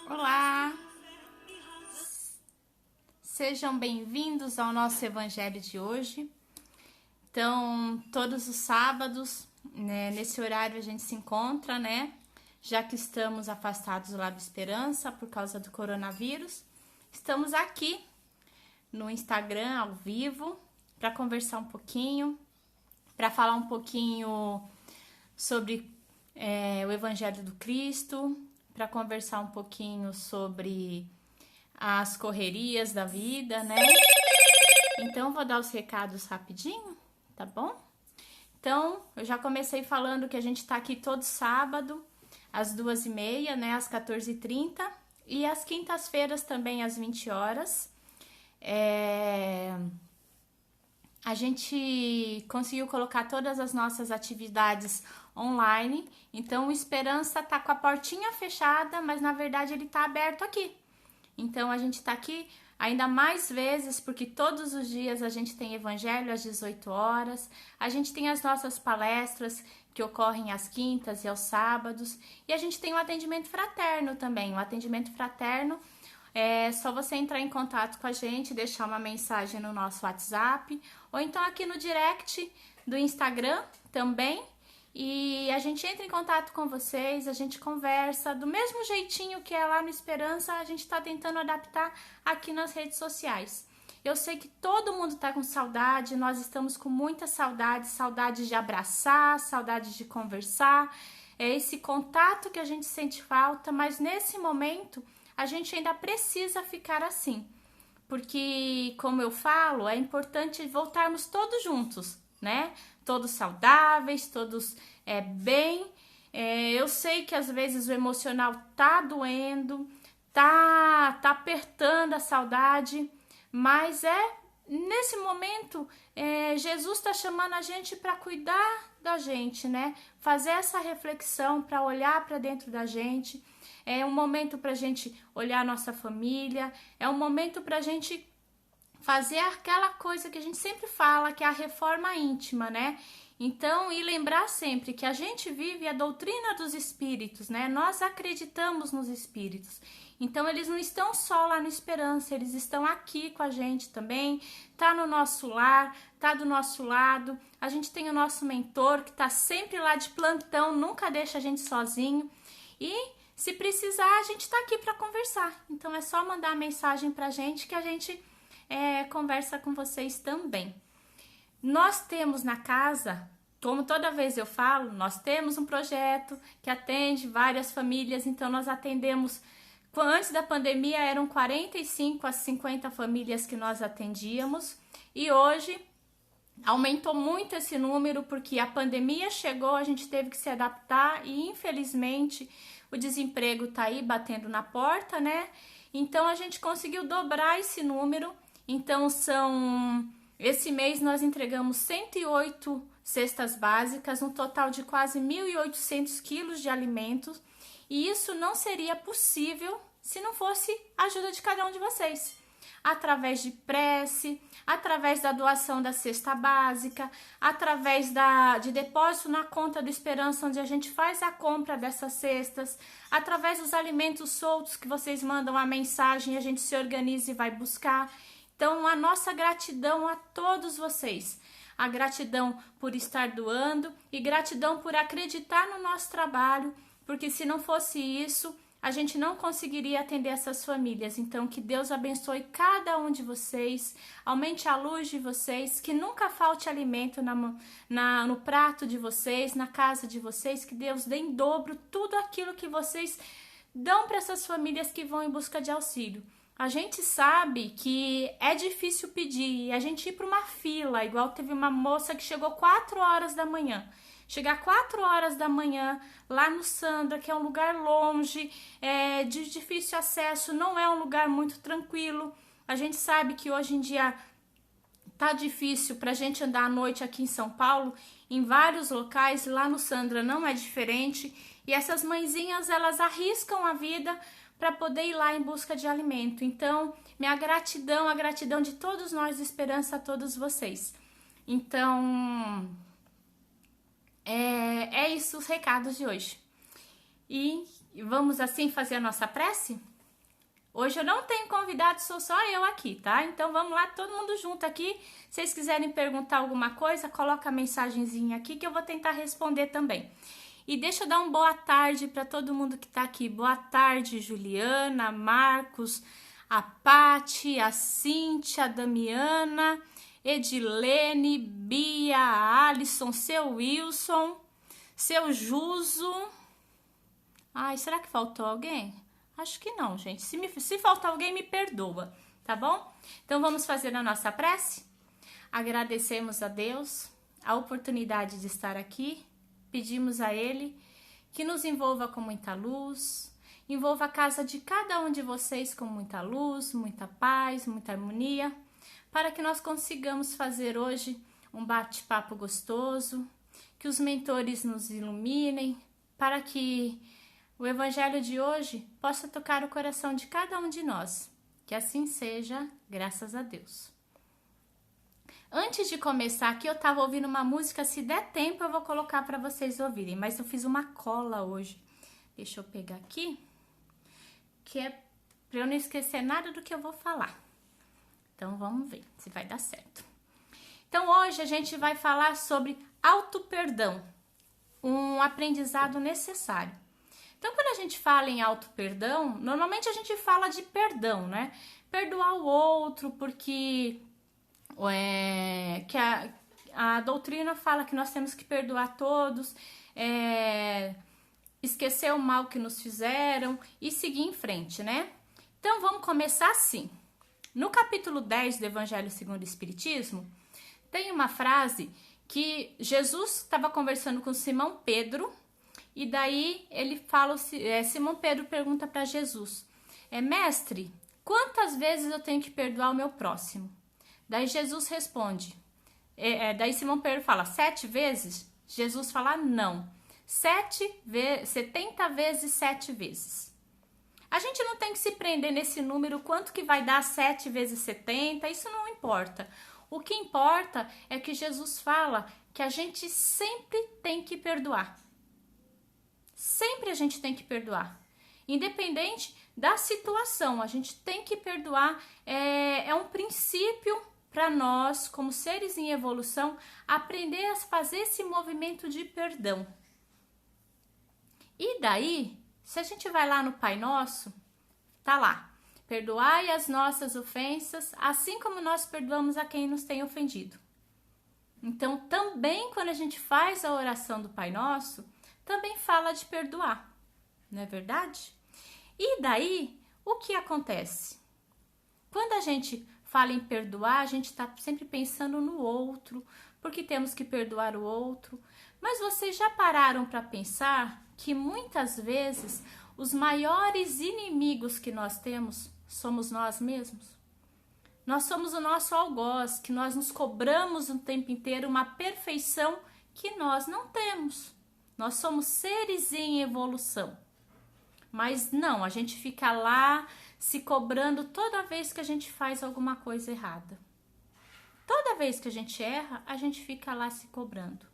Olá! Sejam bem-vindos ao nosso evangelho de hoje. Então, todos os sábados, nesse horário a gente se encontra, Já que estamos afastados do Lab Esperança por causa do coronavírus, estamos aqui no Instagram ao vivo para conversar um pouquinho, para falar um pouquinho sobre o Evangelho do Cristo, para conversar um pouquinho sobre as correrias da vida, Então, vou dar os recados rapidinho, tá bom? Então, eu já comecei falando que a gente tá aqui todo sábado, às 2h30, às 14h30, e às quintas-feiras também, às 20 horas. A gente conseguiu colocar todas as nossas atividades online, então o Esperança tá com a portinha fechada, mas na verdade ele tá aberto aqui. Então a gente tá aqui ainda mais vezes, porque todos os dias a gente tem evangelho às 18 horas, a gente tem as nossas palestras que ocorrem às quintas e aos sábados, e a gente tem o atendimento fraterno também. O atendimento fraterno é só você entrar em contato com a gente, deixar uma mensagem no nosso WhatsApp, ou então aqui no direct do Instagram também, e a gente entra em contato com vocês, a gente conversa do mesmo jeitinho que é lá no Esperança, a gente tá tentando adaptar aqui nas redes sociais. Eu sei que todo mundo tá com saudade, nós estamos com muita saudade, saudade de abraçar, saudade de conversar, é esse contato que a gente sente falta, mas nesse momento a gente ainda precisa ficar assim, porque, como eu falo, é importante voltarmos todos juntos, Todos saudáveis, todos bem. Eu sei que às vezes o emocional tá doendo, tá apertando a saudade, mas nesse momento Jesus está chamando a gente para cuidar da gente, Fazer essa reflexão, para olhar para dentro da gente. É um momento para a gente olhar a nossa família, é um momento para a gente fazer aquela coisa que a gente sempre fala, que é a reforma íntima, Então, e lembrar sempre que a gente vive a doutrina dos espíritos, Nós acreditamos nos espíritos. Então, eles não estão só lá no Esperança, eles estão aqui com a gente também, tá no nosso lar, tá do nosso lado. A gente tem o nosso mentor, que tá sempre lá de plantão, nunca deixa a gente sozinho. E se precisar, a gente tá aqui para conversar. Então, é só mandar mensagem pra gente que a gente conversa com vocês também. Nós temos na casa, como toda vez eu falo, nós temos um projeto que atende várias famílias, então nós atendemos, antes da pandemia eram 45 a 50 famílias que nós atendíamos, e hoje aumentou muito esse número, porque a pandemia chegou, a gente teve que se adaptar, e infelizmente o desemprego tá aí batendo na porta, Então a gente conseguiu dobrar esse número. Então, esse mês nós entregamos 108 cestas básicas, um total de quase 1.800 quilos de alimentos, e isso não seria possível se não fosse a ajuda de cada um de vocês. Através de prece, através da doação da cesta básica, através de depósito na conta do Esperança, onde a gente faz a compra dessas cestas, através dos alimentos soltos que vocês mandam a mensagem e a gente se organiza e vai buscar. Então, a nossa gratidão a todos vocês, a gratidão por estar doando e gratidão por acreditar no nosso trabalho, porque se não fosse isso, a gente não conseguiria atender essas famílias. Então, que Deus abençoe cada um de vocês, aumente a luz de vocês, que nunca falte alimento no prato de vocês, na casa de vocês, que Deus dê em dobro tudo aquilo que vocês dão para essas famílias que vão em busca de auxílio. A gente sabe que é difícil pedir, a gente ir para uma fila, igual teve uma moça que chegou 4 horas da manhã. Chegar 4 horas da manhã lá no Sandra, que é um lugar longe, de difícil acesso, não é um lugar muito tranquilo. A gente sabe que hoje em dia tá difícil pra gente andar à noite aqui em São Paulo, em vários locais, lá no Sandra não é diferente. E essas mãezinhas, elas arriscam a vida para poder ir lá em busca de alimento. Então, minha gratidão, a gratidão de todos nós de Esperança a todos vocês. Então, é isso os recados de hoje. E vamos assim fazer a nossa prece? Hoje eu não tenho convidado, sou só eu aqui, tá? Então vamos lá, todo mundo junto aqui. Se vocês quiserem perguntar alguma coisa, coloca a mensagenzinha aqui que eu vou tentar responder também. E deixa eu dar uma boa tarde para todo mundo que tá aqui. Boa tarde, Juliana, Marcos, a Pati, a Cíntia, a Damiana, Edilene, Bia, a Alisson, seu Wilson, seu Juso. Ai, será que faltou alguém? Acho que não, gente. Se faltar alguém, me perdoa, tá bom? Então vamos fazer a nossa prece? Agradecemos a Deus a oportunidade de estar aqui. Pedimos a Ele que nos envolva com muita luz, envolva a casa de cada um de vocês com muita luz, muita paz, muita harmonia, para que nós consigamos fazer hoje um bate-papo gostoso, que os mentores nos iluminem, para que o Evangelho de hoje possa tocar o coração de cada um de nós. Que assim seja, graças a Deus. Antes de começar aqui, eu estava ouvindo uma música, se der tempo eu vou colocar para vocês ouvirem, mas eu fiz uma cola hoje. Deixa eu pegar aqui, que é para eu não esquecer nada do que eu vou falar. Então vamos ver se vai dar certo. Então hoje a gente vai falar sobre auto-perdão, um aprendizado necessário. Então quando a gente fala em auto-perdão, normalmente a gente fala de perdão, né? Perdoar o outro porque que a doutrina fala que nós temos que perdoar todos, esquecer o mal que nos fizeram e seguir em frente, né? Então vamos começar assim. No capítulo 10 do Evangelho segundo o Espiritismo, tem uma frase que Jesus estava conversando com Simão Pedro, e daí ele fala, Simão Pedro pergunta para Jesus, mestre, quantas vezes eu tenho que perdoar o meu próximo? Daí Jesus responde, daí Simão Pedro fala, 7 vezes? Jesus fala, não, 70 vezes 7 vezes. A gente não tem que se prender nesse número, quanto que vai dar 7 vezes 70, isso não importa. O que importa é que Jesus fala que a gente sempre tem que perdoar. Sempre a gente tem que perdoar. Independente da situação, a gente tem que perdoar. É um princípio para nós, como seres em evolução, aprender a fazer esse movimento de perdão. E daí, se a gente vai lá no Pai Nosso, tá lá. Perdoai as nossas ofensas, assim como nós perdoamos a quem nos tem ofendido. Então, também quando a gente faz a oração do Pai Nosso, também fala de perdoar, não é verdade? E daí, o que acontece? Quando a gente fala em perdoar, a gente está sempre pensando no outro, porque temos que perdoar o outro. Mas vocês já pararam para pensar que muitas vezes os maiores inimigos que nós temos somos nós mesmos? Nós somos o nosso algoz, que nós nos cobramos o tempo inteiro uma perfeição que nós não temos. Nós somos seres em evolução. Mas não, a gente fica lá se cobrando toda vez que a gente faz alguma coisa errada. Toda vez que a gente erra, a gente fica lá se cobrando.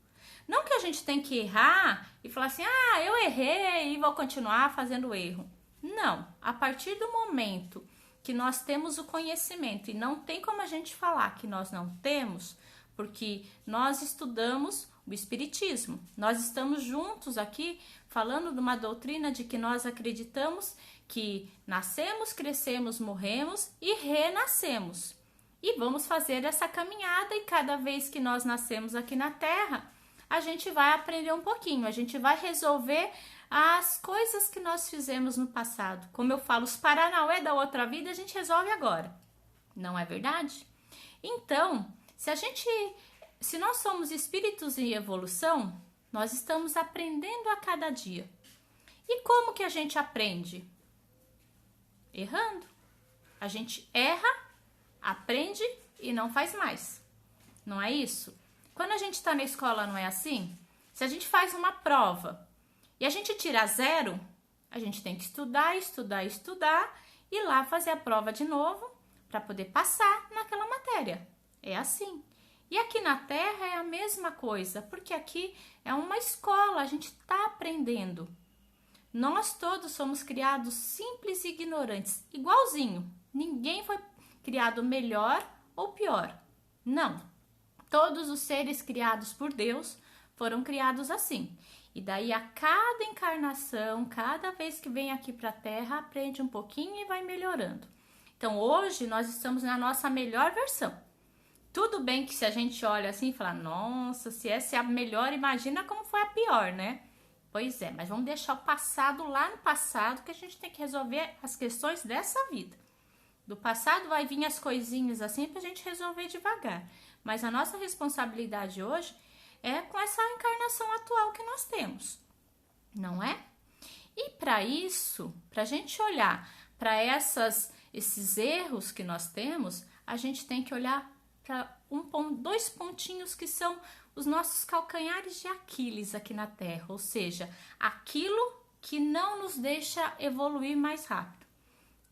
Não que a gente tem que errar e falar assim, eu errei e vou continuar fazendo o erro. Não, a partir do momento que nós temos o conhecimento, e não tem como a gente falar que nós não temos, porque nós estudamos o Espiritismo. Nós estamos juntos aqui falando de uma doutrina de que nós acreditamos que nascemos, crescemos, morremos e renascemos. E vamos fazer essa caminhada e cada vez que nós nascemos aqui na Terra, a gente vai aprender um pouquinho, a gente vai resolver as coisas que nós fizemos no passado. Como eu falo, os paranauê da outra vida a gente resolve agora. Não é verdade? Então, se nós somos espíritos em evolução, nós estamos aprendendo a cada dia. E como que a gente aprende? Errando. A gente erra, aprende e não faz mais. Não é isso? Quando a gente está na escola, não é assim? Se a gente faz uma prova e a gente tira 0, a gente tem que estudar e ir lá fazer a prova de novo para poder passar naquela matéria. É assim. E aqui na Terra é a mesma coisa, porque aqui é uma escola, a gente está aprendendo. Nós todos somos criados simples e ignorantes, igualzinho. Ninguém foi criado melhor ou pior. Não. Todos os seres criados por Deus foram criados assim. E daí a cada encarnação, cada vez que vem aqui para a Terra, aprende um pouquinho e vai melhorando. Então hoje nós estamos na nossa melhor versão. Tudo bem que se a gente olha assim e fala, nossa, se essa é a melhor, imagina como foi a pior, né? Pois é, mas vamos deixar o passado lá no passado, que a gente tem que resolver as questões dessa vida. Do passado vai vir as coisinhas assim pra gente resolver devagar. Mas a nossa responsabilidade hoje é com essa encarnação atual que nós temos, não é? E para isso, para a gente olhar para esses erros que nós temos, a gente tem que olhar para dois pontinhos que são os nossos calcanhares de Aquiles aqui na Terra, ou seja, aquilo que não nos deixa evoluir mais rápido,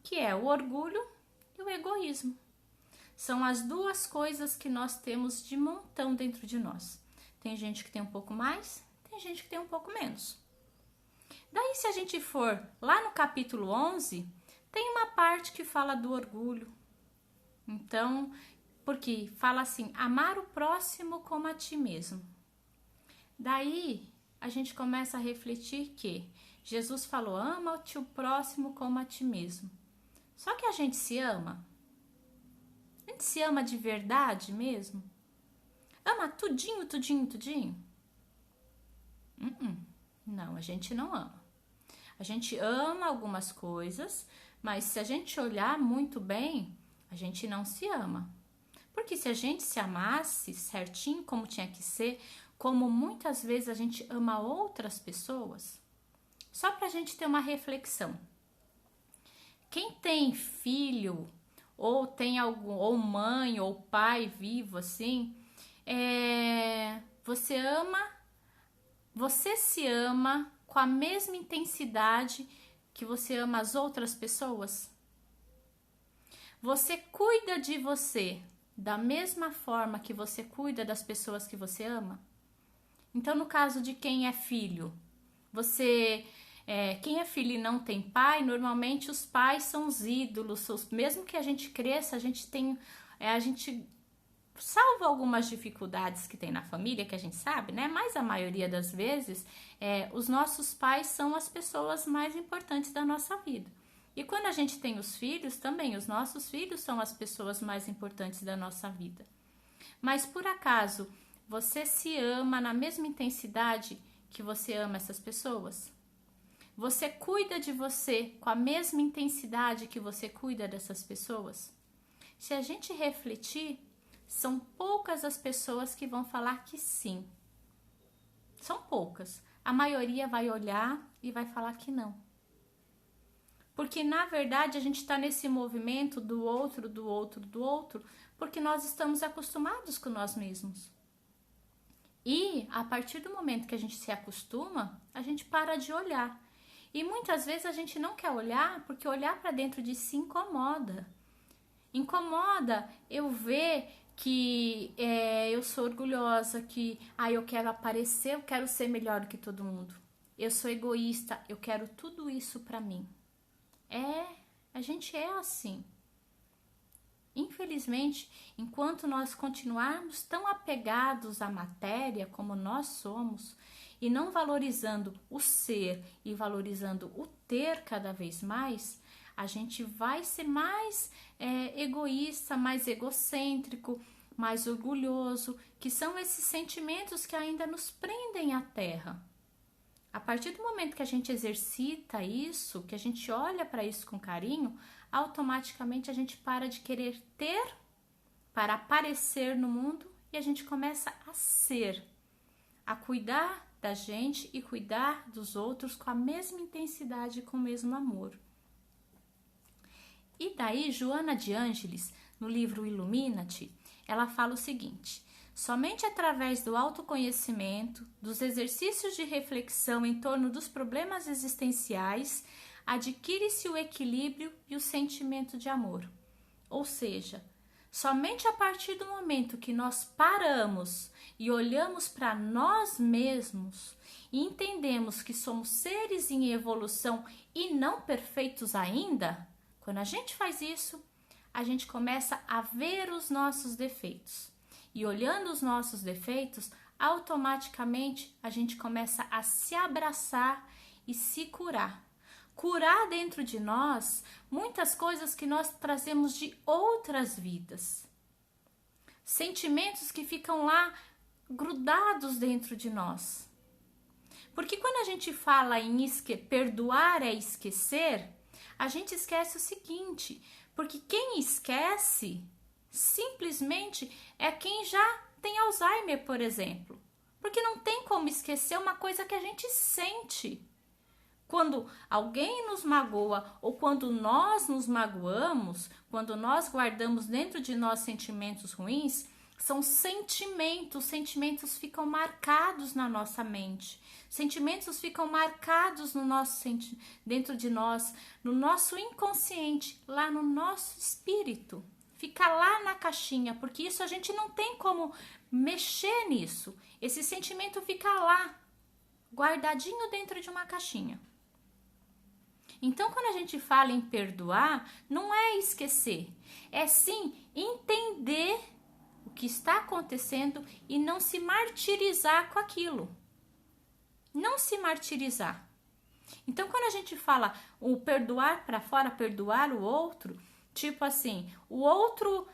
que é o orgulho e o egoísmo. São as duas coisas que nós temos de montão dentro de nós. Tem gente que tem um pouco mais, tem gente que tem um pouco menos. Daí, se a gente for lá no capítulo 11, tem uma parte que fala do orgulho. Então, porque fala assim, amar o próximo como a ti mesmo. Daí, a gente começa a refletir que Jesus falou, ama-te o próximo como a ti mesmo. Só que a gente se ama? A gente se ama de verdade mesmo? Ama tudinho, tudinho, tudinho? Não, a gente não ama. A gente ama algumas coisas, mas se a gente olhar muito bem, a gente não se ama. Porque se a gente se amasse certinho como tinha que ser, como muitas vezes a gente ama outras pessoas, só pra gente ter uma reflexão. Quem tem filho, ou tem algum, ou mãe, ou pai vivo assim, você se ama com a mesma intensidade que você ama as outras pessoas? Você cuida de você da mesma forma que você cuida das pessoas que você ama? Então, no caso de quem é filho, quem é filho e não tem pai, normalmente os pais são os ídolos, mesmo que a gente cresça, a gente salva algumas dificuldades que tem na família, que a gente sabe, né? Mas a maioria das vezes, os nossos pais são as pessoas mais importantes da nossa vida. E quando a gente tem os filhos, também os nossos filhos são as pessoas mais importantes da nossa vida. Mas por acaso, você se ama na mesma intensidade que você ama essas pessoas? Você cuida de você com a mesma intensidade que você cuida dessas pessoas? Se a gente refletir, são poucas as pessoas que vão falar que sim. São poucas. A maioria vai olhar e vai falar que não. Porque, na verdade, a gente está nesse movimento do outro, do outro, do outro, porque nós estamos acostumados com nós mesmos. E, a partir do momento que a gente se acostuma, a gente para de olhar. E muitas vezes a gente não quer olhar, porque olhar para dentro de si incomoda. Incomoda eu ver que eu sou orgulhosa, que eu quero aparecer, eu quero ser melhor do que todo mundo. Eu sou egoísta, eu quero tudo isso para mim. A gente é assim. Infelizmente, enquanto nós continuarmos tão apegados à matéria como nós somos, e não valorizando o ser e valorizando o ter cada vez mais, a gente vai ser mais egoísta, mais egocêntrico, mais orgulhoso, que são esses sentimentos que ainda nos prendem à terra. A partir do momento que a gente exercita isso, que a gente olha para isso com carinho, automaticamente a gente para de querer ter para aparecer no mundo e a gente começa a ser, a cuidar da gente e cuidar dos outros com a mesma intensidade e com o mesmo amor. E daí, Joana de Ângeles, no livro Ilumina-te, ela fala o seguinte: somente através do autoconhecimento, dos exercícios de reflexão em torno dos problemas existenciais, adquire-se o equilíbrio e o sentimento de amor. Ou seja, Somente a partir do momento que nós paramos e olhamos para nós mesmos e entendemos que somos seres em evolução e não perfeitos ainda, quando a gente faz isso, a gente começa a ver os nossos defeitos. E olhando os nossos defeitos, automaticamente a gente começa a se abraçar e se curar. Curar dentro de nós muitas coisas que nós trazemos de outras vidas. Sentimentos que ficam lá grudados dentro de nós. Porque quando a gente fala em perdoar é esquecer, a gente esquece o seguinte, porque quem esquece simplesmente é quem já tem Alzheimer, por exemplo. Porque não tem como esquecer uma coisa que a gente sente. Quando alguém nos magoa ou quando nós nos magoamos, quando nós guardamos dentro de nós sentimentos ruins, são sentimentos, sentimentos ficam marcados na nossa mente. Sentimentos ficam marcados no dentro de nós, no nosso inconsciente, lá no nosso espírito. Fica lá na caixinha, porque isso a gente não tem como mexer nisso. Esse sentimento fica lá, guardadinho dentro de uma caixinha. Então, quando a gente fala em perdoar, não é esquecer, é sim entender o que está acontecendo e não se martirizar com aquilo. Não se martirizar. Então, quando a gente fala o perdoar para fora, perdoar o outro, tipo assim, o outro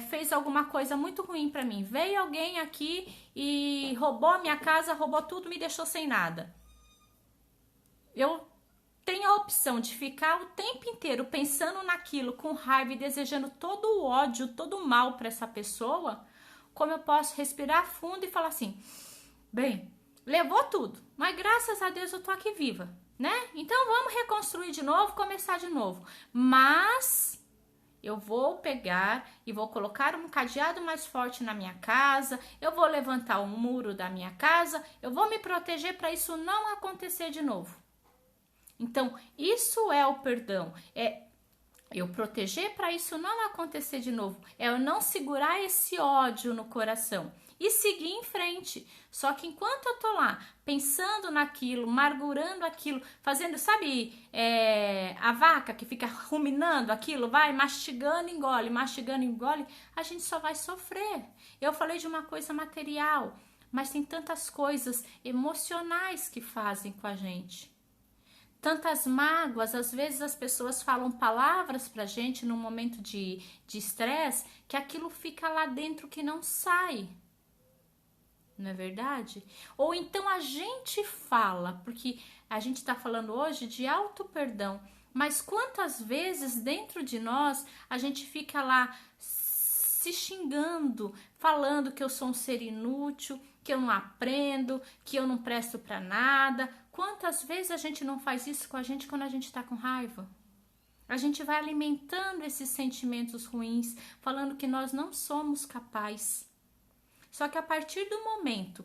fez alguma coisa muito ruim para mim, veio alguém aqui e roubou a minha casa, roubou tudo, me deixou sem nada. Eu tenho a opção de ficar o tempo inteiro pensando naquilo com raiva e desejando todo o ódio, todo o mal para essa pessoa, como eu posso respirar fundo e falar assim, bem, levou tudo, mas graças a Deus eu tô aqui viva, né? Então vamos reconstruir de novo, começar de novo. Mas eu vou pegar e vou colocar um cadeado mais forte na minha casa, eu vou levantar um muro da minha casa, eu vou me proteger para isso não acontecer de novo. Então, isso é o perdão, é eu proteger para isso não acontecer de novo, é eu não segurar esse ódio no coração e seguir em frente. Só que enquanto eu tô lá pensando naquilo, amargurando aquilo, fazendo, sabe, a vaca que fica ruminando aquilo, vai mastigando, engole, a gente só vai sofrer. Eu falei de uma coisa material, mas tem tantas coisas emocionais que fazem com a gente. Tantas mágoas, às vezes as pessoas falam palavras pra gente num momento de estresse, que aquilo fica lá dentro que não sai. Não é verdade? Ou então a gente fala, porque a gente tá falando hoje de auto-perdão, mas quantas vezes dentro de nós a gente fica lá se xingando, falando que eu sou um ser inútil, que eu não aprendo, que eu não presto pra nada. Quantas vezes a gente não faz isso com a gente quando a gente tá com raiva? A gente vai alimentando esses sentimentos ruins, falando que nós não somos capazes. Só que a partir do momento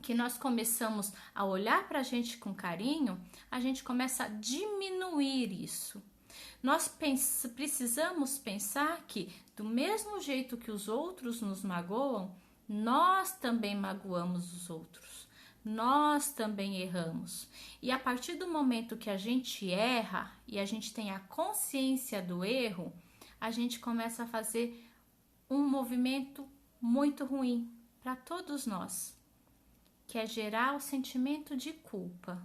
que nós começamos a olhar pra gente com carinho, a gente começa a diminuir isso. Nós precisamos pensar que, do mesmo jeito que os outros nos magoam, nós também magoamos os outros. Nós também erramos. E a partir do momento que a gente erra e a gente tem a consciência do erro, a gente começa a fazer um movimento muito ruim para todos nós, que é gerar o sentimento de culpa.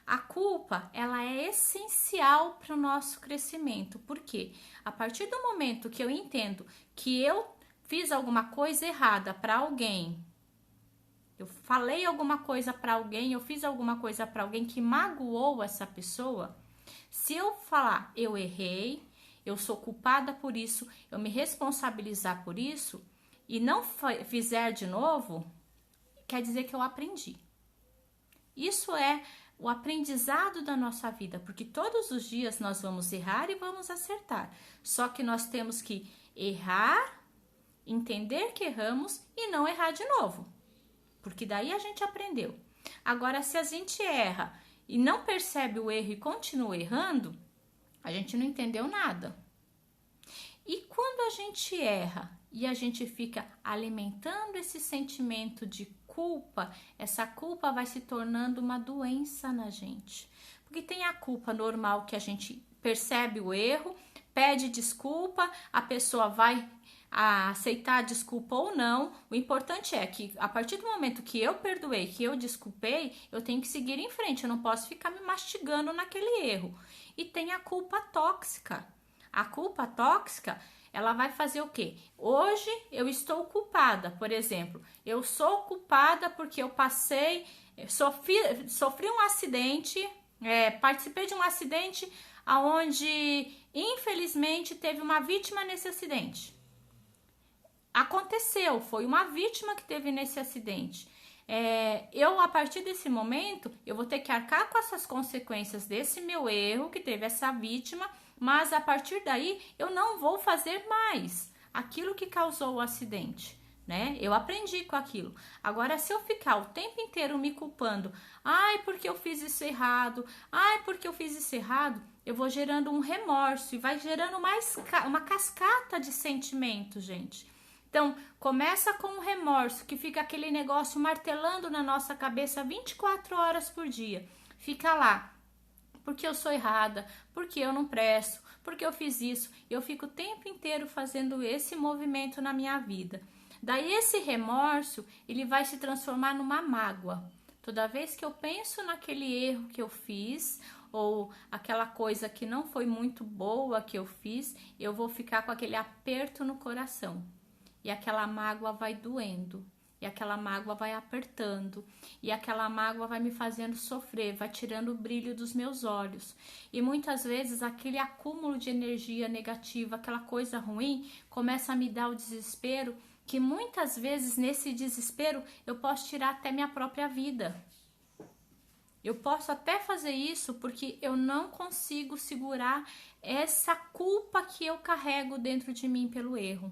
A culpa, ela é essencial para o nosso crescimento, porque a partir do momento que eu entendo que eu fiz alguma coisa errada para alguém, eu falei alguma coisa para alguém, eu fiz alguma coisa para alguém que magoou essa pessoa, se eu falar eu errei, eu sou culpada por isso, eu me responsabilizar por isso e não fizer de novo, quer dizer que eu aprendi. Isso é o aprendizado da nossa vida, porque todos os dias nós vamos errar e vamos acertar. Só que nós temos que errar, entender que erramos e não errar de novo, porque daí a gente aprendeu. Agora, se a gente erra e não percebe o erro e continua errando, a gente não entendeu nada. E quando a gente erra e a gente fica alimentando esse sentimento de culpa, essa culpa vai se tornando uma doença na gente. Porque tem a culpa normal que a gente percebe o erro, pede desculpa, a pessoa vai aceitar a desculpa ou não. O importante é que a partir do momento que eu perdoei, que eu desculpei, eu tenho que seguir em frente, eu não posso ficar me mastigando naquele erro. E tem a culpa tóxica. A culpa tóxica, ela vai fazer o quê? Hoje eu estou culpada, por exemplo. Eu sou culpada porque eu sofri um acidente, participei de um acidente onde, infelizmente, teve uma vítima nesse acidente. Aconteceu, foi uma vítima que teve nesse acidente. A partir desse momento, eu vou ter que arcar com essas consequências desse meu erro, que teve essa vítima, mas a partir daí eu não vou fazer mais aquilo que causou o acidente, né? Eu aprendi com aquilo. Agora, se eu ficar o tempo inteiro me culpando, ai, porque eu fiz isso errado, ai, porque eu fiz isso errado, eu vou gerando um remorso e vai gerando uma cascata de sentimentos, gente. Então, começa com o remorso, que fica aquele negócio martelando na nossa cabeça 24 horas por dia. Fica lá. Porque eu sou errada, porque eu não presto, porque eu fiz isso. Eu fico o tempo inteiro fazendo esse movimento na minha vida. Daí esse remorso, ele vai se transformar numa mágoa. Toda vez que eu penso naquele erro que eu fiz, ou aquela coisa que não foi muito boa que eu fiz, eu vou ficar com aquele aperto no coração. E aquela mágoa vai doendo. E aquela mágoa vai apertando, e aquela mágoa vai me fazendo sofrer, vai tirando o brilho dos meus olhos. E muitas vezes aquele acúmulo de energia negativa, aquela coisa ruim, começa a me dar o desespero, que muitas vezes nesse desespero eu posso tirar até minha própria vida. Eu posso até fazer isso porque eu não consigo segurar essa culpa que eu carrego dentro de mim pelo erro.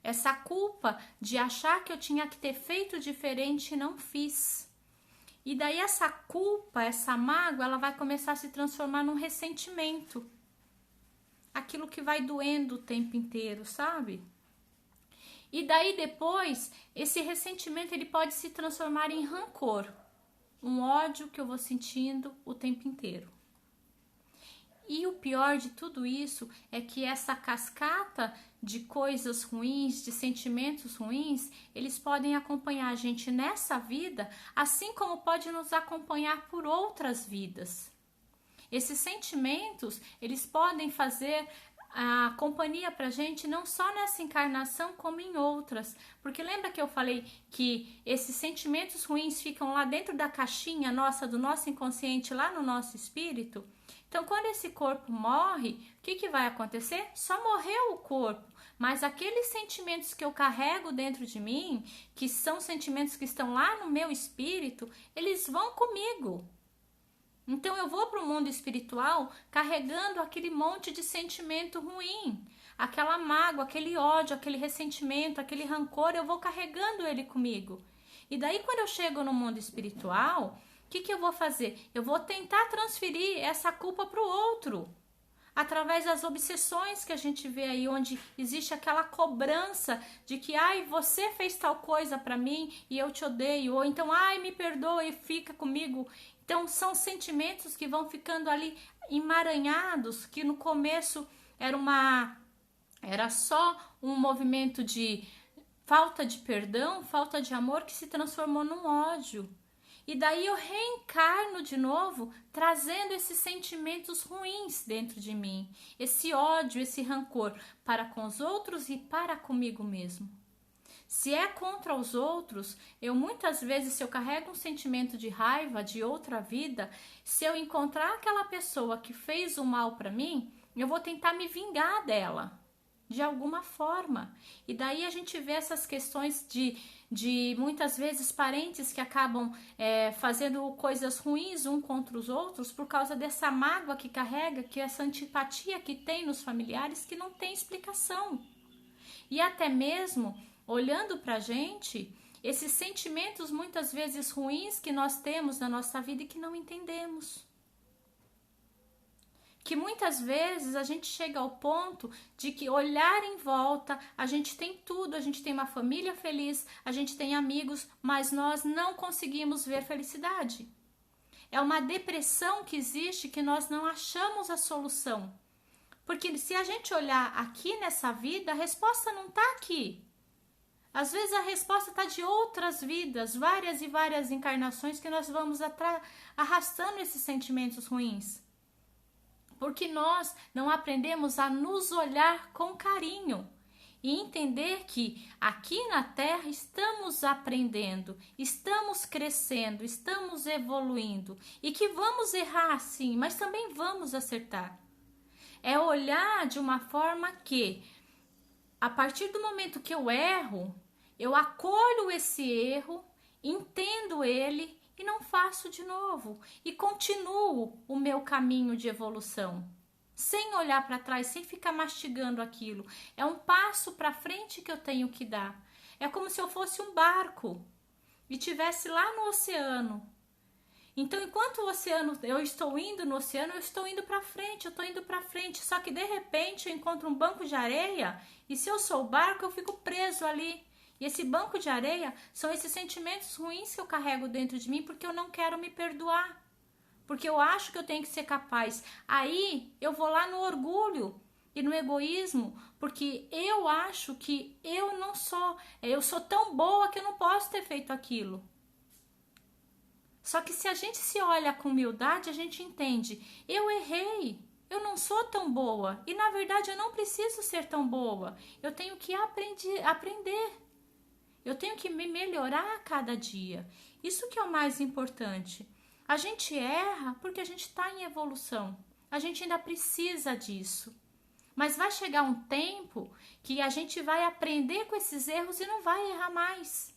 Essa culpa de achar que eu tinha que ter feito diferente e não fiz. E daí essa culpa, essa mágoa, ela vai começar a se transformar num ressentimento. Aquilo que vai doendo o tempo inteiro, sabe? E daí depois, esse ressentimento ele pode se transformar em rancor. Um ódio que eu vou sentindo o tempo inteiro. E o pior de tudo isso é que essa cascata de coisas ruins, de sentimentos ruins, eles podem acompanhar a gente nessa vida, assim como pode nos acompanhar por outras vidas. Esses sentimentos, eles podem fazer a companhia pra gente não só nessa encarnação como em outras, porque lembra que eu falei que esses sentimentos ruins ficam lá dentro da caixinha nossa, do nosso inconsciente, lá no nosso espírito? Então, quando esse corpo morre, o que vai acontecer? Só morreu o corpo, mas aqueles sentimentos que eu carrego dentro de mim, que são sentimentos que estão lá no meu espírito, eles vão comigo. Então, eu vou para o mundo espiritual carregando aquele monte de sentimento ruim, aquela mágoa, aquele ódio, aquele ressentimento, aquele rancor, eu vou carregando ele comigo. E daí, quando eu chego no mundo espiritual, o que eu vou fazer? Eu vou tentar transferir essa culpa para o outro, através das obsessões que a gente vê aí, onde existe aquela cobrança de que, ai, você fez tal coisa para mim e eu te odeio, ou então, ai, me perdoa e fica comigo. Então, são sentimentos que vão ficando ali emaranhados, que no começo era só um movimento de falta de perdão, falta de amor, que se transformou num ódio. E daí eu reencarno de novo, trazendo esses sentimentos ruins dentro de mim. Esse ódio, esse rancor para com os outros e para comigo mesmo. Se é contra os outros, muitas vezes, se eu carrego um sentimento de raiva de outra vida, se eu encontrar aquela pessoa que fez o mal para mim, eu vou tentar me vingar dela, de alguma forma. E daí a gente vê essas questões de muitas vezes parentes que acabam fazendo coisas ruins um contra os outros por causa dessa mágoa que carrega, que essa antipatia que tem nos familiares que não tem explicação. E até mesmo, olhando pra gente, esses sentimentos muitas vezes ruins que nós temos na nossa vida e que não entendemos. que muitas vezes a gente chega ao ponto de que olhar em volta, a gente tem tudo, a gente tem uma família feliz, a gente tem amigos, mas nós não conseguimos ver felicidade. É uma depressão que existe que nós não achamos a solução. Porque se a gente olhar aqui nessa vida, a resposta não está aqui. Às vezes a resposta está de outras vidas, várias e várias encarnações que nós vamos arrastando esses sentimentos ruins. Porque nós não aprendemos a nos olhar com carinho e entender que aqui na Terra estamos aprendendo, estamos crescendo, estamos evoluindo e que vamos errar sim, mas também vamos acertar. É olhar de uma forma que, a partir do momento que eu erro, eu acolho esse erro, entendo ele e não faço de novo. E continuo o meu caminho de evolução, sem olhar para trás, sem ficar mastigando aquilo. É um passo para frente que eu tenho que dar. É como se eu fosse um barco e estivesse lá no oceano. Então, enquanto o oceano, eu estou indo no oceano, eu estou indo para frente, eu estou indo para frente. Só que de repente eu encontro um banco de areia e se eu sou o barco, eu fico preso ali. E esse banco de areia são esses sentimentos ruins que eu carrego dentro de mim porque eu não quero me perdoar. Porque eu acho que eu tenho que ser capaz. Aí eu vou lá no orgulho e no egoísmo, porque eu acho que eu sou tão boa que eu não posso ter feito aquilo. Só que se a gente se olha com humildade, a gente entende, eu errei, eu não sou tão boa e na verdade eu não preciso ser tão boa. Eu tenho que aprender. Eu tenho que me melhorar a cada dia. Isso que é o mais importante. A gente erra porque a gente está em evolução. A gente ainda precisa disso. Mas vai chegar um tempo que a gente vai aprender com esses erros e não vai errar mais.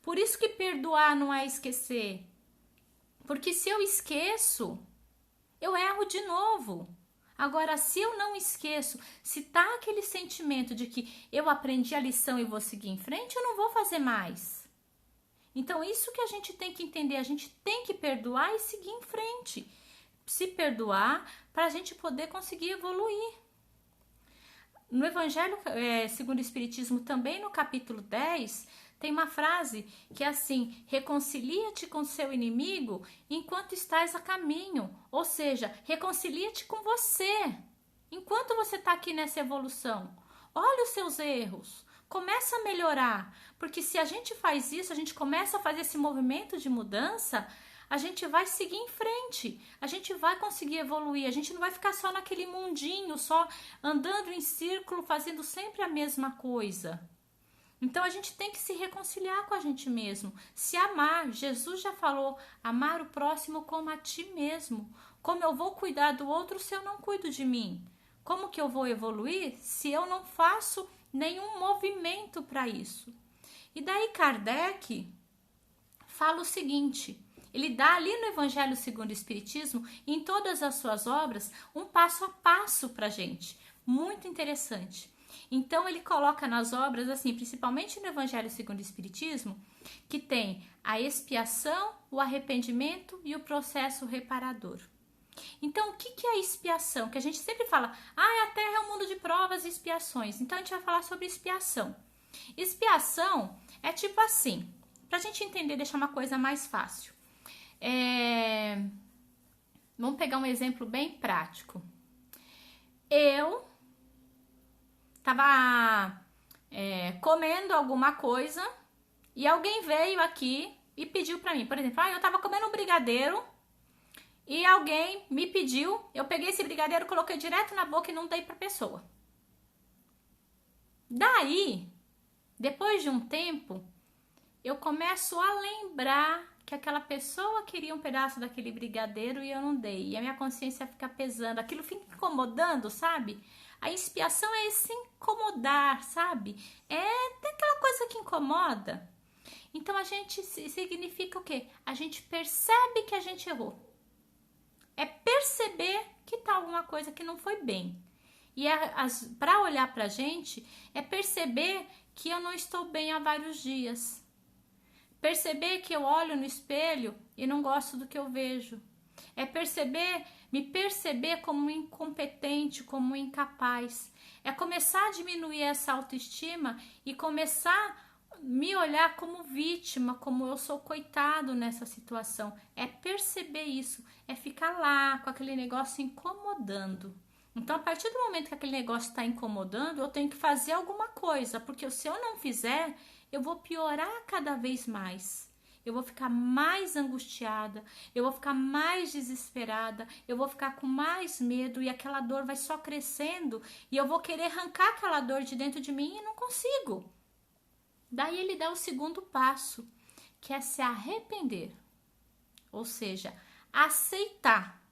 Por isso que perdoar não é esquecer. Porque se eu esqueço, eu erro de novo. Agora, se eu não esqueço, se tá aquele sentimento de que eu aprendi a lição e vou seguir em frente, eu não vou fazer mais. Então, isso que a gente tem que entender, a gente tem que perdoar e seguir em frente. Se perdoar para a gente poder conseguir evoluir. No Evangelho segundo o Espiritismo, também no capítulo 10, tem uma frase que é assim: reconcilia-te com seu inimigo enquanto estás a caminho. Ou seja, reconcilia-te com você enquanto você está aqui nessa evolução. Olha os seus erros, começa a melhorar. Porque se a gente faz isso, a gente começa a fazer esse movimento de mudança, a gente vai seguir em frente, a gente vai conseguir evoluir, a gente não vai ficar só naquele mundinho, só andando em círculo, fazendo sempre a mesma coisa. Então, a gente tem que se reconciliar com a gente mesmo, se amar. Jesus já falou, amar o próximo como a ti mesmo. Como eu vou cuidar do outro se eu não cuido de mim? Como que eu vou evoluir se eu não faço nenhum movimento para isso? E daí Kardec fala o seguinte, ele dá ali no Evangelho segundo o Espiritismo, em todas as suas obras, um passo a passo para a gente, muito interessante. Então ele coloca nas obras, assim, principalmente no Evangelho segundo o Espiritismo, que tem a expiação, o arrependimento e o processo reparador. Então, o que é a expiação? Que a gente sempre fala, a Terra é um mundo de provas e expiações. Então, a gente vai falar sobre expiação. Expiação é tipo assim, pra gente entender, deixar uma coisa mais fácil. Vamos pegar um exemplo bem prático. Eu tava comendo alguma coisa e alguém veio aqui e pediu pra mim. Por exemplo, eu tava comendo um brigadeiro e alguém me pediu, eu peguei esse brigadeiro, coloquei direto na boca e não dei pra pessoa. Daí, depois de um tempo, eu começo a lembrar que aquela pessoa queria um pedaço daquele brigadeiro e eu não dei. E a minha consciência fica pesando, aquilo fica incomodando, sabe? A expiação é esse incomodar, sabe? Tem aquela coisa que incomoda. Então, a gente significa o quê? A gente percebe que a gente errou. É perceber que tá alguma coisa que não foi bem. E para olhar pra gente, é perceber que eu não estou bem há vários dias. Perceber que eu olho no espelho e não gosto do que eu vejo. É me perceber como um incompetente, como um incapaz. É começar a diminuir essa autoestima e começar a me olhar como vítima, como eu sou coitado nessa situação. É perceber isso, é ficar lá com aquele negócio incomodando. Então, a partir do momento que aquele negócio está incomodando, eu tenho que fazer alguma coisa, porque se eu não fizer, eu vou piorar cada vez mais. Eu vou ficar mais angustiada, eu vou ficar mais desesperada, eu vou ficar com mais medo e aquela dor vai só crescendo e eu vou querer arrancar aquela dor de dentro de mim e não consigo. Daí ele dá o segundo passo, que é se arrepender. Ou seja, aceitar,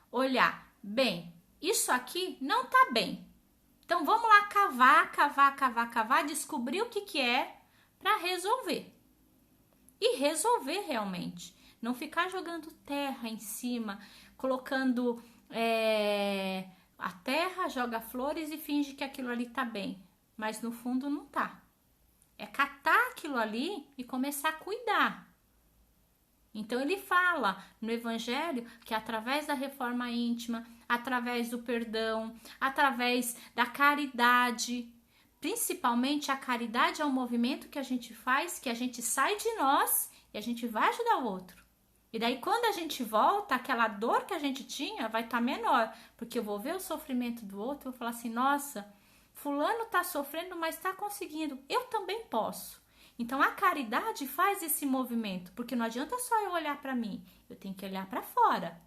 olhar, bem, isso aqui não tá bem. Então vamos lá cavar, descobrir o que é para resolver. E resolver realmente. Não ficar jogando terra em cima, colocando a terra, joga flores e finge que aquilo ali tá bem. Mas no fundo não tá. É catar aquilo ali e começar a cuidar. Então ele fala no Evangelho que através da reforma íntima, através do perdão, através da caridade, principalmente a caridade é um movimento que a gente faz, que a gente sai de nós e a gente vai ajudar o outro. E daí quando a gente volta, aquela dor que a gente tinha vai estar menor, porque eu vou ver o sofrimento do outro e vou falar assim, nossa, fulano está sofrendo, mas está conseguindo, eu também posso. Então a caridade faz esse movimento, porque não adianta só eu olhar para mim, eu tenho que olhar para fora.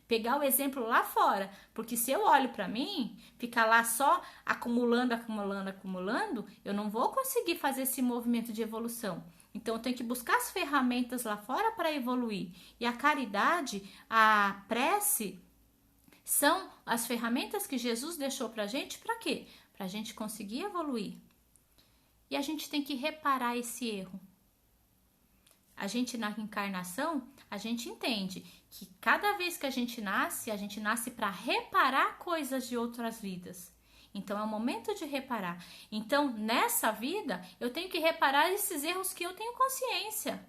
Pegar o exemplo lá fora, porque se eu olho para mim, ficar lá só acumulando, eu não vou conseguir fazer esse movimento de evolução. Então eu tenho que buscar as ferramentas lá fora para evoluir. E a caridade, a prece, são as ferramentas que Jesus deixou pra gente, para quê? Pra gente conseguir evoluir. E a gente tem que reparar esse erro. A gente na reencarnação, a gente entende que cada vez que a gente nasce para reparar coisas de outras vidas. Então é o momento de reparar. Então nessa vida eu tenho que reparar esses erros que eu tenho consciência.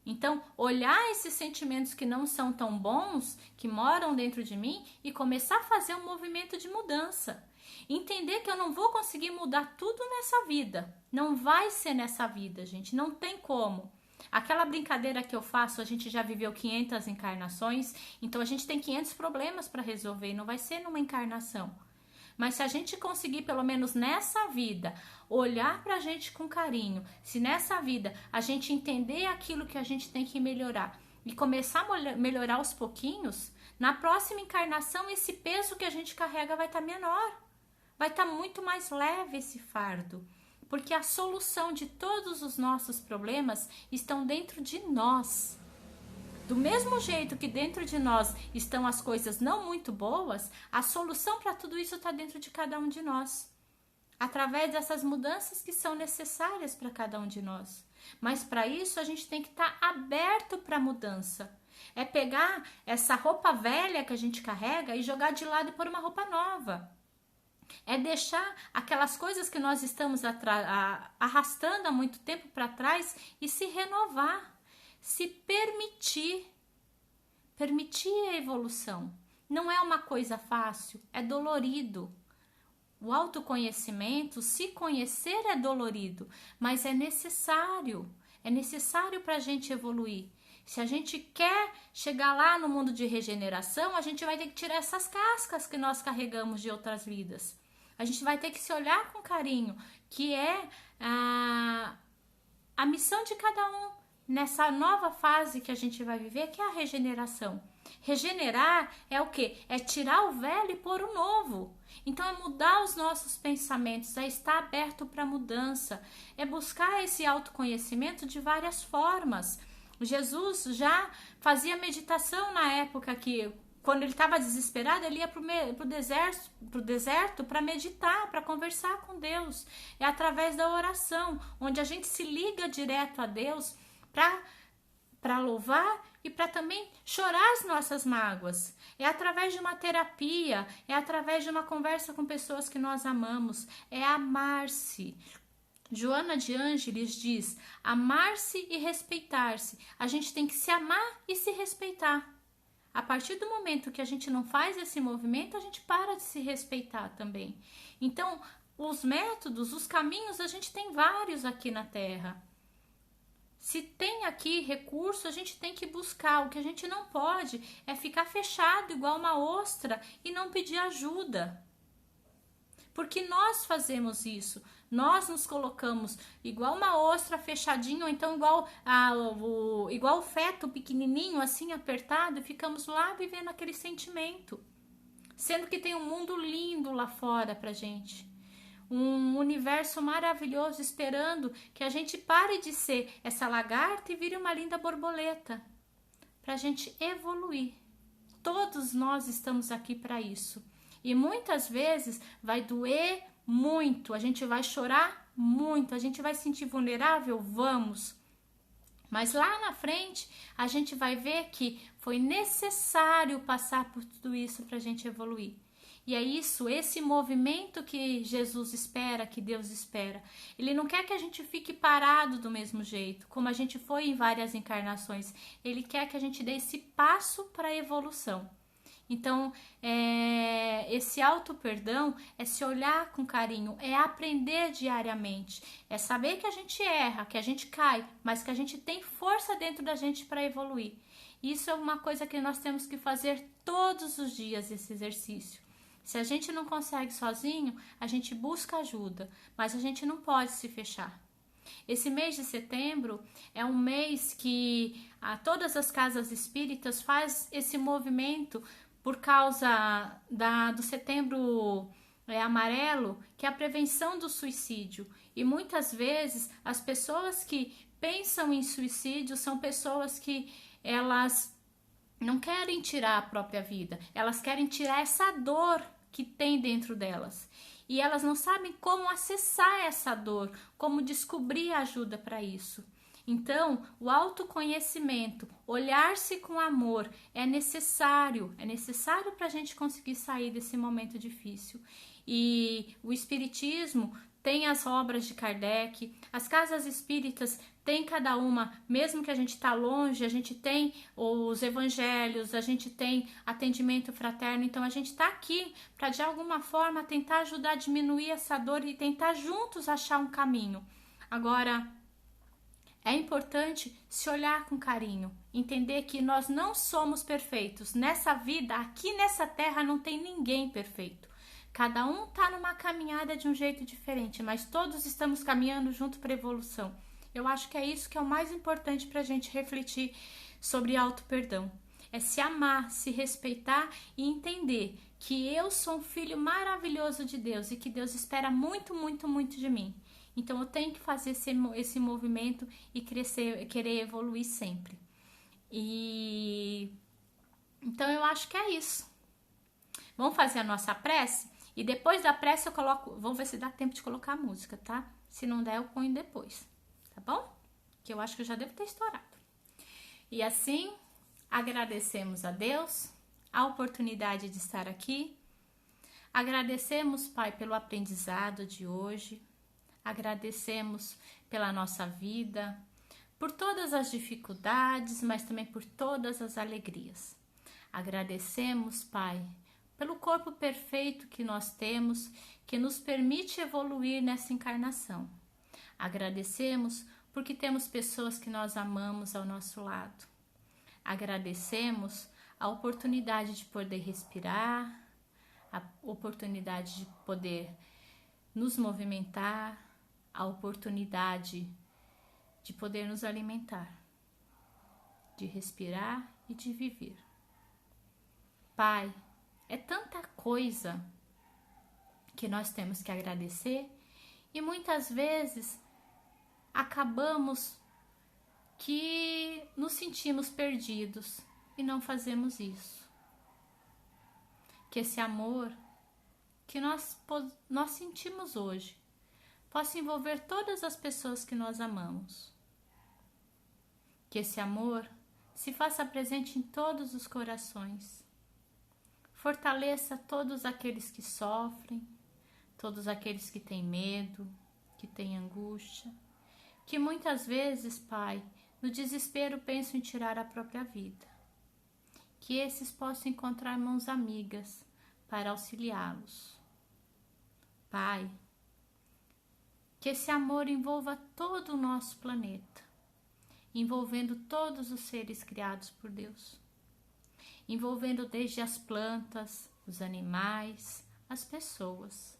Então olhar esses sentimentos que não são tão bons, que moram dentro de mim e começar a fazer um movimento de mudança. Entender que eu não vou conseguir mudar tudo nessa vida. Não vai ser nessa vida, gente. Não tem como. Aquela brincadeira que eu faço, a gente já viveu 500 encarnações, então a gente tem 500 problemas para resolver e não vai ser numa encarnação. Mas se a gente conseguir, pelo menos nessa vida, olhar pra gente com carinho, se nessa vida a gente entender aquilo que a gente tem que melhorar e começar a melhorar aos pouquinhos, na próxima encarnação esse peso que a gente carrega vai estar menor. Vai estar muito mais leve esse fardo. Porque a solução de todos os nossos problemas estão dentro de nós. Do mesmo jeito que dentro de nós estão as coisas não muito boas, a solução para tudo isso está dentro de cada um de nós. Através dessas mudanças que são necessárias para cada um de nós. Mas para isso a gente tem que estar aberto para a mudança. É pegar essa roupa velha que a gente carrega e jogar de lado e pôr uma roupa nova. É deixar aquelas coisas que nós estamos arrastando há muito tempo para trás e se renovar, se permitir a evolução. Não é uma coisa fácil, é dolorido. O autoconhecimento, se conhecer é dolorido, mas é necessário para a gente evoluir. Se a gente quer chegar lá no mundo de regeneração, a gente vai ter que tirar essas cascas que nós carregamos de outras vidas. A gente vai ter que se olhar com carinho, que é a missão de cada um nessa nova fase que a gente vai viver, que é a regeneração. Regenerar é o quê? É tirar o velho e pôr o novo. Então é mudar os nossos pensamentos, é estar aberto para mudança, é buscar esse autoconhecimento de várias formas. Jesus já fazia meditação na época que, quando ele estava desesperado, ele ia para o deserto para meditar, para conversar com Deus. É através da oração, onde a gente se liga direto a Deus para louvar e para também chorar as nossas mágoas. É através de uma terapia, é através de uma conversa com pessoas que nós amamos, é amar-se. Joana de Ângeles diz, amar-se e respeitar-se. A gente tem que se amar e se respeitar. A partir do momento que a gente não faz esse movimento, a gente para de se respeitar também. Então, os métodos, os caminhos, a gente tem vários aqui na Terra. Se tem aqui recurso, a gente tem que buscar. O que a gente não pode é ficar fechado igual uma ostra e não pedir ajuda. Porque nós fazemos isso. Nós nos colocamos igual uma ostra fechadinha, ou então igual o feto pequenininho, assim apertado, e ficamos lá vivendo aquele sentimento. Sendo que tem um mundo lindo lá fora pra gente. Um universo maravilhoso esperando que a gente pare de ser essa lagarta e vire uma linda borboleta. Pra gente evoluir. Todos nós estamos aqui para isso. E muitas vezes vai doer muito, a gente vai chorar muito, a gente vai se sentir vulnerável, vamos. Mas lá na frente a gente vai ver que foi necessário passar por tudo isso para a gente evoluir. E é isso, esse movimento que Jesus espera, que Deus espera. Ele não quer que a gente fique parado do mesmo jeito, como a gente foi em várias encarnações. Ele quer que a gente dê esse passo para a evolução. Então, esse auto-perdão é se olhar com carinho, é aprender diariamente, é saber que a gente erra, que a gente cai, mas que a gente tem força dentro da gente para evoluir. Isso é uma coisa que nós temos que fazer todos os dias, esse exercício. Se a gente não consegue sozinho, a gente busca ajuda, mas a gente não pode se fechar. Esse mês de setembro é um mês que todas as casas espíritas faz esse movimento por causa do setembro amarelo, que é a prevenção do suicídio. E muitas vezes as pessoas que pensam em suicídio são pessoas que elas não querem tirar a própria vida, elas querem tirar essa dor que tem dentro delas. E elas não sabem como acessar essa dor, como descobrir ajuda para isso. Então, o autoconhecimento, olhar-se com amor é necessário para a gente conseguir sair desse momento difícil. E o Espiritismo tem as obras de Kardec, as casas espíritas tem cada uma, mesmo que a gente está longe, a gente tem os evangelhos, a gente tem atendimento fraterno, então a gente está aqui para de alguma forma tentar ajudar a diminuir essa dor e tentar juntos achar um caminho. Agora, é importante se olhar com carinho, entender que nós não somos perfeitos. Nessa vida, aqui nessa terra, não tem ninguém perfeito. Cada um está numa caminhada de um jeito diferente, mas todos estamos caminhando junto para a evolução. Eu acho que é isso que é o mais importante para a gente refletir sobre auto-perdão. É se amar, se respeitar e entender que eu sou um filho maravilhoso de Deus e que Deus espera muito, muito, muito de mim. Então eu tenho que fazer esse movimento e crescer, querer evoluir sempre. Então eu acho que é isso. Vamos fazer a nossa prece? E depois da prece eu coloco... Vamos ver se dá tempo de colocar a música, tá? Se não der, eu ponho depois. Tá bom? Que eu acho que eu já devo ter estourado. E assim, agradecemos a Deus a oportunidade de estar aqui. Agradecemos, Pai, pelo aprendizado de hoje. Agradecemos pela nossa vida, por todas as dificuldades, mas também por todas as alegrias. Agradecemos, Pai, pelo corpo perfeito que nós temos, que nos permite evoluir nessa encarnação. Agradecemos porque temos pessoas que nós amamos ao nosso lado. Agradecemos a oportunidade de poder respirar, a oportunidade de poder nos movimentar, a oportunidade de poder nos alimentar, de respirar e de viver. Pai, é tanta coisa que nós temos que agradecer e muitas vezes acabamos que nos sentimos perdidos e não fazemos isso. Que esse amor que nós sentimos hoje possa envolver todas as pessoas que nós amamos. Que esse amor se faça presente em todos os corações. Fortaleça todos aqueles que sofrem, todos aqueles que têm medo, que têm angústia, que muitas vezes, Pai, no desespero pensam em tirar a própria vida. que esses possam encontrar mãos amigas para auxiliá-los. Pai, que esse amor envolva todo o nosso planeta, envolvendo todos os seres criados por Deus, envolvendo desde as plantas, os animais, as pessoas.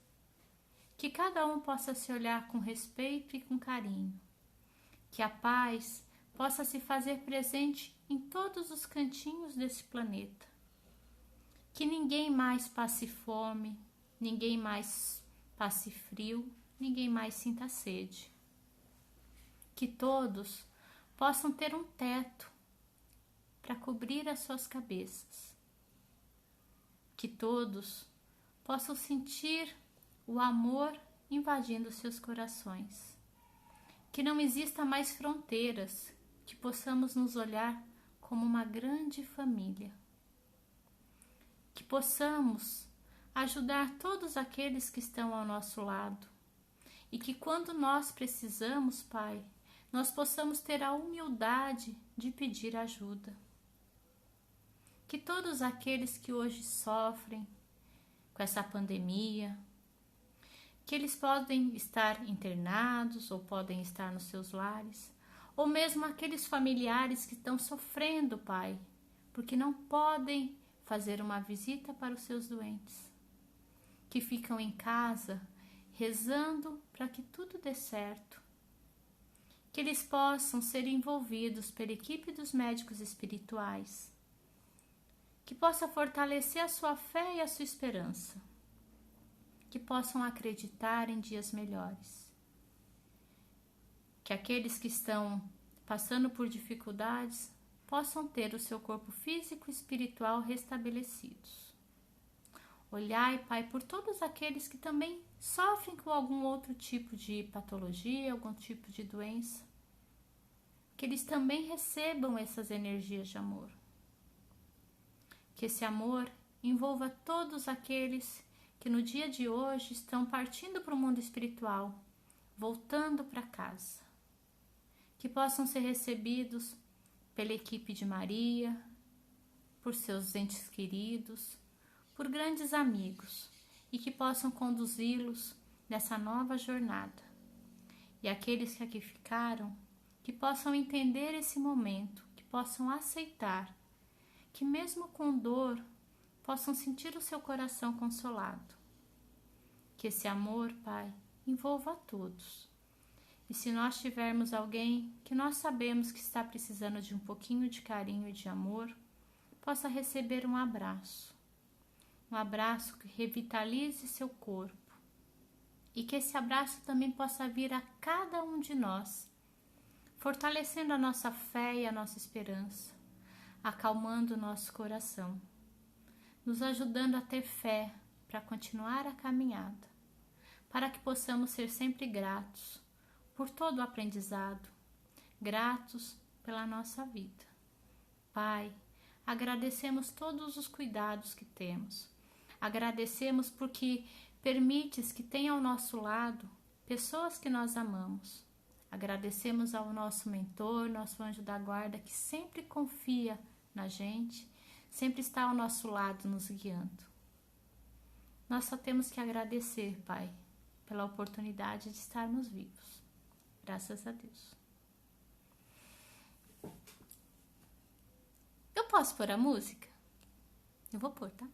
Que cada um possa se olhar com respeito e com carinho. Que a paz possa se fazer presente em todos os cantinhos desse planeta. Que ninguém mais passe fome, ninguém mais passe frio, ninguém mais sinta sede. Que todos possam ter um teto para cobrir as suas cabeças. Que todos possam sentir o amor invadindo seus corações. Que não exista mais fronteiras, que possamos nos olhar como uma grande família. Que possamos ajudar todos aqueles que estão ao nosso lado. E que quando nós precisamos, Pai, nós possamos ter a humildade de pedir ajuda. Que todos aqueles que hoje sofrem com essa pandemia, que eles podem estar internados ou podem estar nos seus lares, ou mesmo aqueles familiares que estão sofrendo, Pai, porque não podem fazer uma visita para os seus doentes, que ficam em casa rezando para que tudo dê certo, que eles possam ser envolvidos pela equipe dos médicos espirituais, que possa fortalecer a sua fé e a sua esperança, que possam acreditar em dias melhores, que aqueles que estão passando por dificuldades possam ter o seu corpo físico e espiritual restabelecidos. Olhai, Pai, por todos aqueles que também sofrem com algum outro tipo de patologia, algum tipo de doença, que eles também recebam essas energias de amor. Que esse amor envolva todos aqueles que no dia de hoje estão partindo para o mundo espiritual, voltando para casa. Que possam ser recebidos pela equipe de Maria, por seus entes queridos, por grandes amigos, e que possam conduzi-los nessa nova jornada. E aqueles que aqui ficaram, que possam entender esse momento, que possam aceitar, que mesmo com dor, possam sentir o seu coração consolado. Que esse amor, Pai, envolva a todos. E se nós tivermos alguém que nós sabemos que está precisando de um pouquinho de carinho e de amor, possa receber um abraço que revitalize seu corpo, e que esse abraço também possa vir a cada um de nós, fortalecendo a nossa fé e a nossa esperança, acalmando o nosso coração, nos ajudando a ter fé para continuar a caminhada, para que possamos ser sempre gratos por todo o aprendizado, gratos pela nossa vida. Pai, agradecemos todos os cuidados que temos, agradecemos porque permites que tenha ao nosso lado pessoas que nós amamos. Agradecemos ao nosso mentor, nosso anjo da guarda, que sempre confia na gente, sempre está ao nosso lado nos guiando. Nós só temos que agradecer, Pai, pela oportunidade de estarmos vivos. Graças a Deus. Eu posso pôr a música? Eu vou pôr, tá?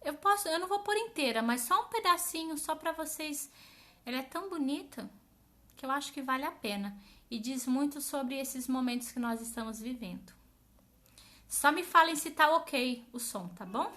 Eu não vou pôr inteira, mas só um pedacinho, só para vocês. Ela é tão bonita que eu acho que vale a pena e diz muito sobre esses momentos que nós estamos vivendo. Só me falem se tá ok o som, tá bom?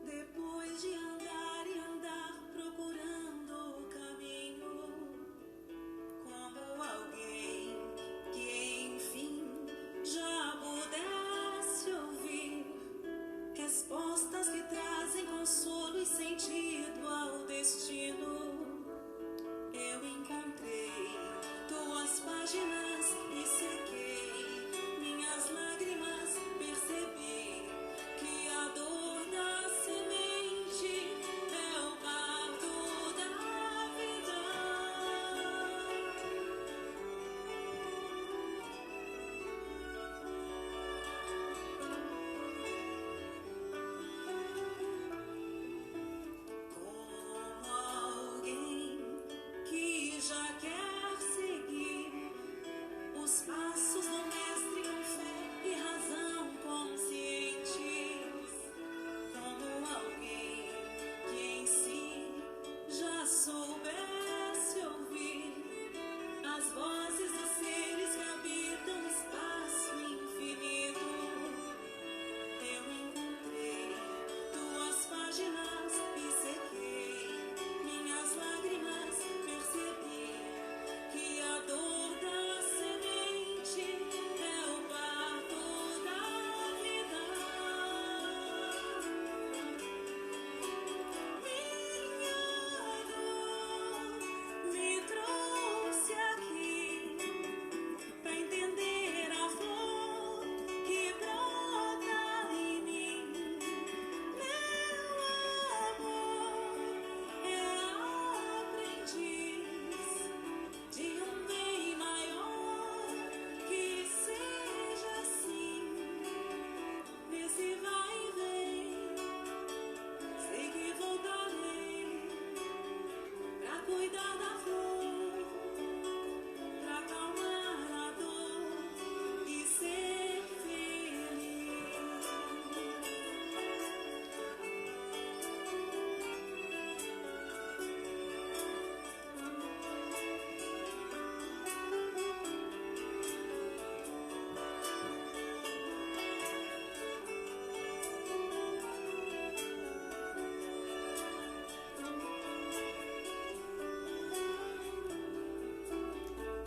Depois de andar e andar soubesse ouvir as vozes dos seres que habitam o espaço infinito, eu encontrei tuas páginas e sequei minhas lágrimas, percebi que a dor da semente é o parto da vida. Me trouxe aqui pra entender a flor que brota em mim. Meu amor é aprendiz de um bem maior, que seja assim. Nesse vai e vem, sei que voltarei pra cuidar da flor, pra acalmar a dor e ser feliz.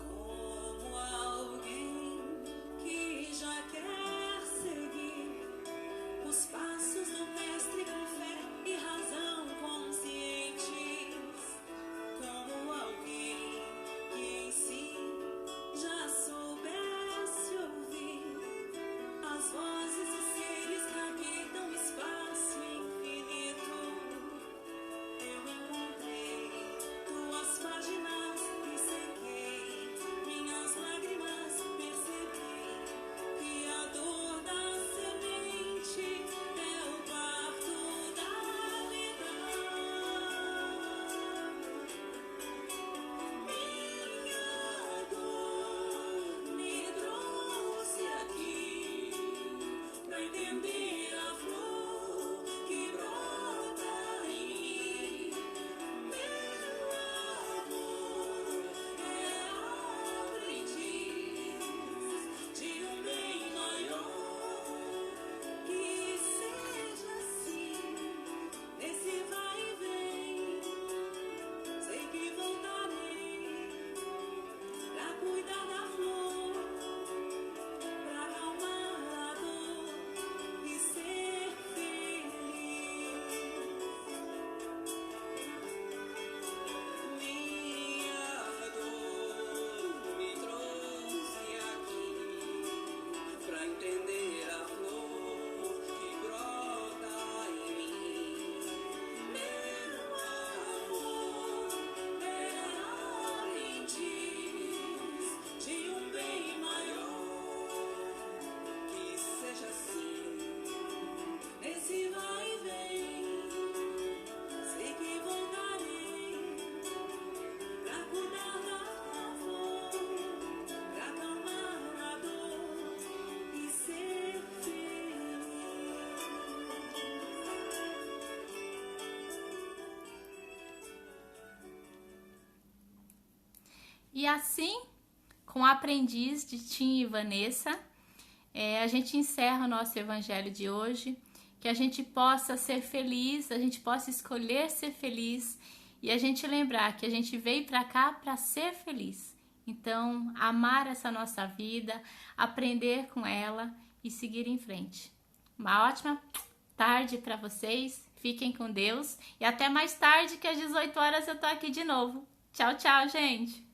Como alguém que já quer seguir os passos do mestre com fé e razão conscientes, como alguém que em si já soubesse ouvir as vozes dos seres que habitam o espaço infinito, eu encontrei tuas páginas e sequei minhas lágrimas, percebi que a dor da semente é o parto da vida. Minha dor me trouxe aqui pra entender a flor que brota em mim. Meu amor é aprendiz de um bem maior, que seja assim. Nesse vai e vem, sei que voltarei pra cuidar da flor, pra acalmar a dor e ser feliz. Minha dor me trouxe aqui pra entender a flor que brota em mim. Meu amor é aprendiz de um bem maior, que seja assim. Nesse vai e vem, sei que voltarei pra cuidar da flor, pra acalmar a dor e ser feliz. E assim, com o aprendiz de Tim e Vanessa, a gente encerra o nosso evangelho de hoje. Que a gente possa ser feliz, a gente possa escolher ser feliz e a gente lembrar que a gente veio pra cá para ser feliz. Então, amar essa nossa vida, aprender com ela e seguir em frente. Uma ótima tarde para vocês, fiquem com Deus e até mais tarde, que às 18 horas eu tô aqui de novo. Tchau, tchau, gente!